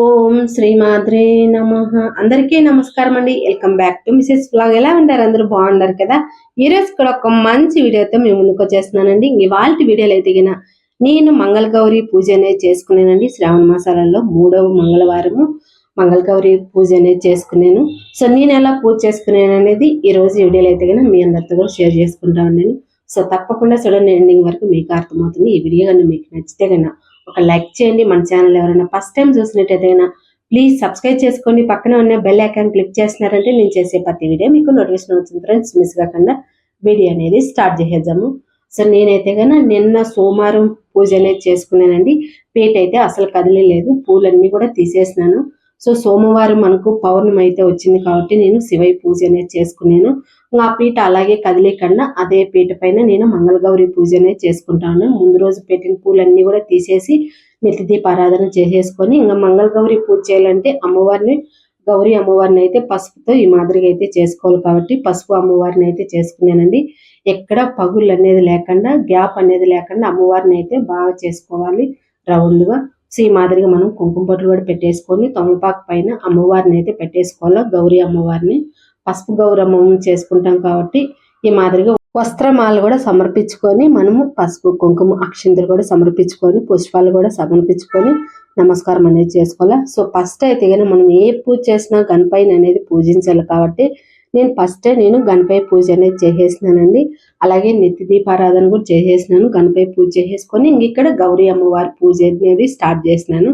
ఓం శ్రీమాద్రే నమః. అందరికీ నమస్కారం అండి. Welcome back to Mrs vlog. ఎలా ఉంటారు? అందరూ బాగున్నారు కదా. ఈ రోజు కూడా ఒక మంచి వీడియోతో మేము ముందుకు వచ్చేస్తున్నానండి. ఇవాళ వీడియోలో అయితే నేను మంగళగౌరి పూజ అనేది చేసుకున్నానండి. శ్రావణ మాసాలలో 3వ మంగళవారము మంగళగౌరి పూజ అనేది చేసుకున్నాను. సో నేను ఎలా పూజ చేసుకున్నాను అనేది ఈ రోజు వీడియోలో అయితే మీ అందరితో కూడా షేర్ చేసుకుంటాను నేను. సో తప్పకుండా చూడండి, ఎండింగ్ వరకు మీకు అర్థమవుతుంది. ఈ వీడియో కానీ మీకు నచ్చితే కన్నా ఒక లైక్ చేయండి. మన ఛానల్ ఎవరైనా ఫస్ట్ టైం చూసినట్టయితే ప్లీజ్ సబ్స్క్రైబ్ చేసుకోండి. పక్కన ఉన్న బెల్ ఐకాన్ క్లిక్ చేస్తున్నారంటే నేను చేసే ప్రతి వీడియో మీకు నోటిఫికేషన్ అవుతుంది ఫ్రెండ్స్. మిస్ కాకుండా వీడియో అనేది స్టార్ట్ చేసేద్దాము. సో నేనైతే నిన్న సోమవారం పూజ అనేది చేసుకున్నానండి. పీట అయితే అసలు కదిలేదు, పూలన్నీ కూడా తీసేసినాను. సో సోమవారం మనకు పౌర్ణమి అయితే వచ్చింది కాబట్టి నేను శివయ్య పూజ అనేది చేసుకున్నాను. ఆ పీట అలాగే కదిలేకుండా అదే పీట పైన నేను మంగళగౌరి పూజ అనేది చేసుకుంటాను. ముందు రోజు పెట్టిన పూలన్నీ కూడా తీసేసి నిత్య దీపారాధన చేసేసుకొని ఇంకా మంగళగౌరి పూజ చేయాలంటే గౌరీ అమ్మవారిని అయితే పసుపుతో ఈ మాదిరిగా అయితే చేసుకోవాలి కాబట్టి పసుపు అమ్మవారిని అయితే చేసుకున్నానండి. ఎక్కడ పగుళ్ళు అనేది లేకుండా, గ్యాప్ అనేది లేకుండా అమ్మవారిని అయితే బాగా చేసుకోవాలి రౌండ్గా. సో ఈ మాదిరిగా మనం కుంకుమ బొట్లు కూడా పెట్టేసుకొని తమలపాకు పైన అమ్మవారిని అయితే పెట్టేసుకోవాలి. గౌరీ అమ్మవారిని పసుపు గౌరమ్మని చేసుకుంటాం కాబట్టి ఈ మాదిరిగా వస్త్రమాలు కూడా సమర్పించుకొని మనము పసుపు కుంకుమ అక్షింతలు కూడా సమర్పించుకొని పుష్పాలు కూడా సమర్పించుకొని నమస్కారం అనేది చేసుకోవాలి. సో ఫస్ట్ అయితే మనం ఏ పూజ చేసినా గణపతిని అనేది పూజించాలి కాబట్టి నేను గణపతి పూజ అనేది చేసేసినానండి. అలాగే నిత్య దీపారాధన కూడా చేసేసినాను. గణపతి పూజ చేసేసుకొని ఇక్కడ గౌరీ అమ్మవారి పూజ అనేది స్టార్ట్ చేసినాను.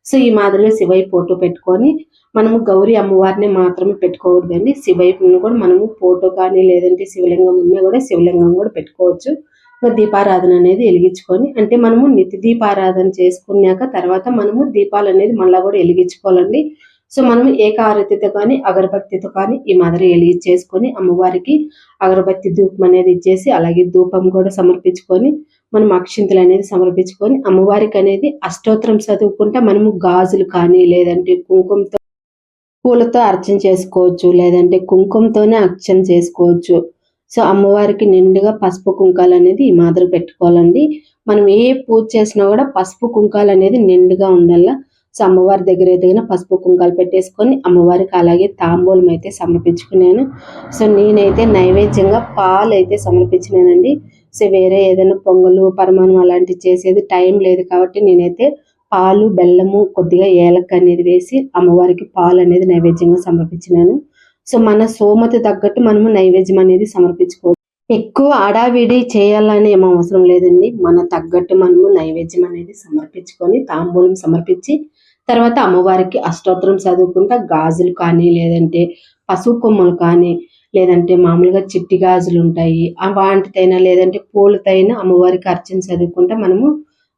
సో ఈ మాదిరిగా శివయ్య ఫోటో పెట్టుకొని మనము గౌరీ అమ్మవారిని మాత్రమే పెట్టుకోకూడదండి. శివయ్యను కూడా మనము ఫోటో కానీ లేదంటే శివలింగం ఉన్నా కూడా శివలింగం కూడా పెట్టుకోవచ్చు. దీపారాధన అనేది వెలిగించుకొని అంటే మనము నిత్య దీపారాధన చేసుకున్నాక తర్వాత మనము దీపాలు అనేది మళ్ళా కూడా వెలిగించుకోవాలండి. సో మనం ఏకారతితో కానీ అగరబత్తితో కానీ ఈ మాదిరి వెలిగించేసుకొని అమ్మవారికి అగరబత్తి ధూపం అనేది ఇచ్చేసి అలాగే ధూపం కూడా సమర్పించుకొని మనం అక్షింతలు అనేది సమర్పించుకొని అమ్మవారికి అనేది అష్టోత్తరం చదువుకుంటా మనము గాజులు కానీ లేదంటే కుంకుమతో పూలతో అర్చన చేసుకోవచ్చు, లేదంటే కుంకుమతోనే అర్చన చేసుకోవచ్చు. సో అమ్మవారికి నిండుగా పసుపు కుంకాలు అనేది ఈ మాదిరి పెట్టుకోవాలండి. మనం ఏ పూజ చేసినా కూడా పసుపు కుంకాలు అనేది నిండుగా ఉండాల. సో అమ్మవారి దగ్గర అయితే పసుపు కుంకాలు పెట్టేసుకొని అమ్మవారికి అలాగే తాంబూలం అయితే సమర్పించుకున్నాను. సో నేనైతే నైవేద్యంగా పాలు అయితే సమర్పించినానండి. సో వేరే ఏదైనా పొంగలు పరమాణం అలాంటివి చేసేది టైం లేదు కాబట్టి నేనైతే పాలు బెల్లము కొద్దిగా ఏలక్క అనేది వేసి అమ్మవారికి పాలు అనేది నైవేద్యంగా సమర్పించినాను. సో మన సోమతి తగ్గట్టు మనము నైవేద్యం అనేది సమర్పించుకోవచ్చు. ఎక్కువ ఆడావిడి చేయాలని ఏమో అవసరం లేదండి. మన తగ్గట్టు మనము నైవేద్యం అనేది సమర్పించుకొని తాంబూలం సమర్పించి తర్వాత అమ్మవారికి అష్టోత్తరం చదువుకుంటా గాజులు కానీ లేదంటే పసుపు కొమ్మలు కానీ లేదంటే మామూలుగా చిట్టి గాజులు ఉంటాయి వాటితైనా లేదంటే పూలతైనా అమ్మవారికి అర్చన చదువుకుంటా మనము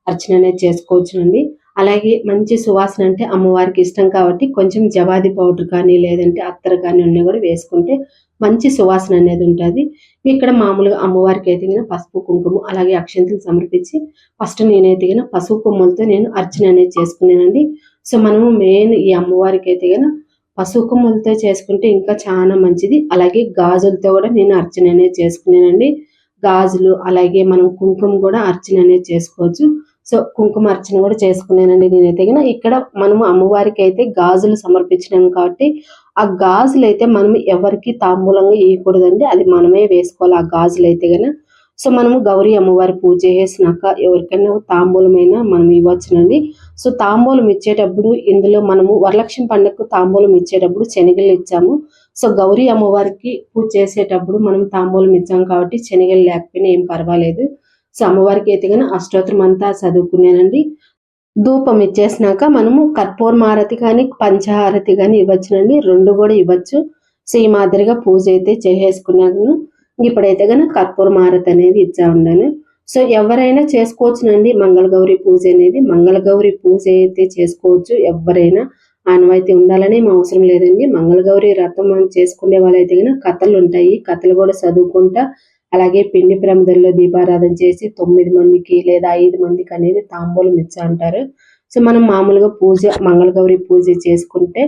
అర్చన అనేది చేసుకోవచ్చునండి. అలాగే మంచి సువాసన అంటే అమ్మవారికి ఇష్టం కాబట్టి కొంచెం జవాది పౌడర్ కానీ లేదంటే అత్తరు కానీ ఉన్నా కూడా వేసుకుంటే మంచి సువాసన అనేది ఉంటుంది. ఇక్కడ మామూలుగా అమ్మవారికి అయితే పసుపు కుంకుమ అలాగే అక్షంతలు సమర్పించి ఫస్ట్ నేనైతే పసుపు కొమ్మలతో నేను అర్చన అనేది చేసుకున్నానండి. సో మనము మెయిన్ ఈ అమ్మవారికి అయితే పసుపు కొమ్మలతో చేసుకుంటే ఇంకా చాలా మంచిది. అలాగే గాజులతో కూడా నేను అర్చన అనేది చేసుకున్నానండి. గాజులు అలాగే మనం కుంకుమ కూడా అర్చన అనేది చేసుకోవచ్చు. సో కుంకుమ అర్చన కూడా చేసుకున్నానండి నేనైతే ఇక్కడ మనము అమ్మవారికి అయితే గాజులు సమర్పించినాము కాబట్టి ఆ గాజులు అయితే మనం ఎవరికి తాంబూలంగా వేయకూడదండి, అది మనమే వేసుకోవాలి ఆ గాజులు అయితే సో మనము గౌరీ అమ్మవారి పూజ చేసినాక ఎవరికైనా తాంబూలమైనా మనం ఇవ్వచ్చునండి. సో తాంబూలం ఇచ్చేటప్పుడు ఇందులో మనము వరలక్ష్మి పండుగకు తాంబూలం ఇచ్చేటప్పుడు శనగలు ఇచ్చాము. సో గౌరీ అమ్మవారికి పూజ చేసేటప్పుడు మనం తాంబూలం ఇచ్చాము కాబట్టి శనగలు లేకపోయినా ఏం పర్వాలేదు. సో అమ్మవారికి అయితే అష్టోత్తరం అంతా చదువుకున్నానండి. ధూపం ఇచ్చేసినాక మనము కర్పూరహారతి కానీ పంచహారతి కానీ ఇవ్వచ్చునండి, రెండు కూడా ఇవ్వచ్చు. సో ఈ మాదిరిగా పూజ అయితే చేసేసుకున్నాను. ఇప్పుడైతే కర్పూరహారతి అనేది ఇచ్చా ఉన్నాను. సో ఎవరైనా చేసుకోవచ్చునండి మంగళగౌరి పూజ అనేది. మంగళగౌరి పూజ అయితే చేసుకోవచ్చు ఎవరైనా, ఆనవాయితీ ఉండాలని అవసరం లేదండి. మంగళగౌరి వ్రతం చేసుకునే వాళ్ళైతే కథలు ఉంటాయి, కథలు కూడా చదువుకుంటా అలాగే పిండి ప్రమిదల్లో దీపారాధన చేసి 9 మందికి లేదా 5 మందికి అనేది తాంబూలం ఇచ్చా అంటారు. సో మనం మామూలుగా పూజ మంగళగౌరి పూజ చేసుకుంటే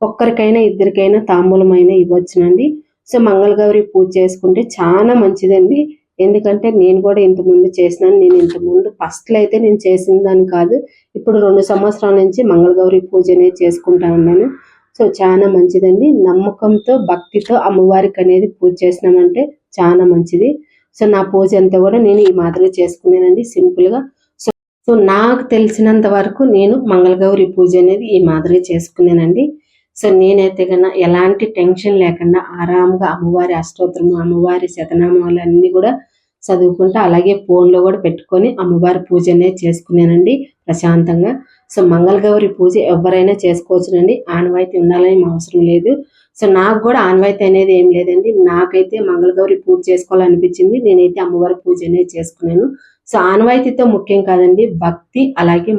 ఒక్కరికైనా ఇద్దరికైనా తాంబూలం అయినా ఇవ్వచ్చునండి. సో మంగళగౌరి పూజ చేసుకుంటే చాలా మంచిదండి. ఎందుకంటే నేను కూడా ఇంతకుముందు చేసినాను. నేను ఇంతకుముందు ఫస్ట్లో అయితే నేను చేసిన దాన్ని కాదు, ఇప్పుడు 2 సంవత్సరాల నుంచి మంగళగౌరి పూజ అనేది చేసుకుంటా ఉన్నాను. సో చాలా మంచిదండి. నమ్మకంతో భక్తితో అమ్మవారికి అనేది పూజ చేసినామంటే చాలా మంచిది. సో నా పూజ అంతా కూడా నేను ఈ మాదిరిగా చేసుకున్నానండి, సింపుల్గా. సో నాకు తెలిసినంత వరకు నేను మంగళగౌరి పూజ అనేది ఈ మాదిరి చేసుకున్నానండి. సో నేనైతే కన్నా ఎలాంటి టెన్షన్ లేకుండా ఆరాంగా అమ్మవారి అష్టోత్తరము, అమ్మవారి శతనామాలు అన్నీ కూడా చదువుకుంటూ, అలాగే ఫోన్లో కూడా పెట్టుకొని అమ్మవారి పూజ అనేది చేసుకున్నానండి ప్రశాంతంగా. సో మంగళగౌరి పూజ ఎవరైనా చేసుకోవచ్చునండి, ఆనవాయితీ ఉండాలని అవసరం లేదు. సో నాకు కూడా ఆనవాయితీ అనేది ఏం లేదండి. నాకైతే మంగళగౌరి పూజ చేసుకోవాలనిపించింది, నేనైతే అమ్మవారి పూజ అనేది చేసుకున్నాను. సో ఆనవాయితీతో ముఖ్యం కాదండి, భక్తి, అలాగే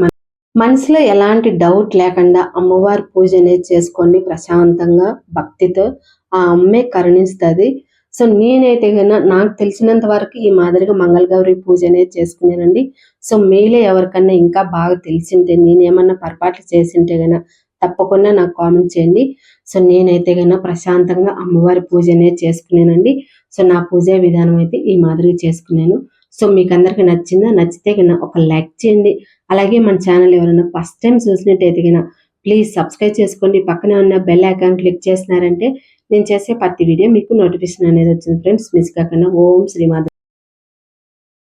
మనసులో ఎలాంటి డౌట్ లేకుండా అమ్మవారి పూజ అనేది చేసుకోండి ప్రశాంతంగా భక్తితో. ఆ అమ్మే కరుణిస్తుంది. సో నేనైతే కన్నా నాకు తెలిసినంత వరకు ఈ మాదిరిగా మంగళగౌరి పూజ అనేది చేసుకున్నానండి. సో మీలో ఎవరికన్నా ఇంకా బాగా తెలిసింటే, నేనేమన్నా పొరపాట్లు చేసింటే గన తప్పకుండా నాకు కామెంట్ చేయండి. సో నేనైతే కన్నా ప్రశాంతంగా అమ్మవారి పూజ అనేది చేసుకున్నానండి. సో నా పూజా విధానం అయితే ఈ మాదిరిగా చేసుకున్నాను. సో మీకు అందరికి నచ్చిందా? నచ్చితే కన్నా ఒక లైక్ చేయండి. అలాగే మన ఛానల్ ఎవరైనా ఫస్ట్ టైం చూసినట్టయితే కన్నా ప్లీజ్ సబ్స్క్రైబ్ చేసుకోండి. పక్కనే ఉన్న బెల్ ఐకాన్ క్లిక్ చేసినారంటే నేను చేసే ప్రతి వీడియో మీకు నోటిఫికేషన్ అనేది వచ్చింది ఫ్రెండ్స్. మిస్ కాకుండా. ఓం శ్రీమాత.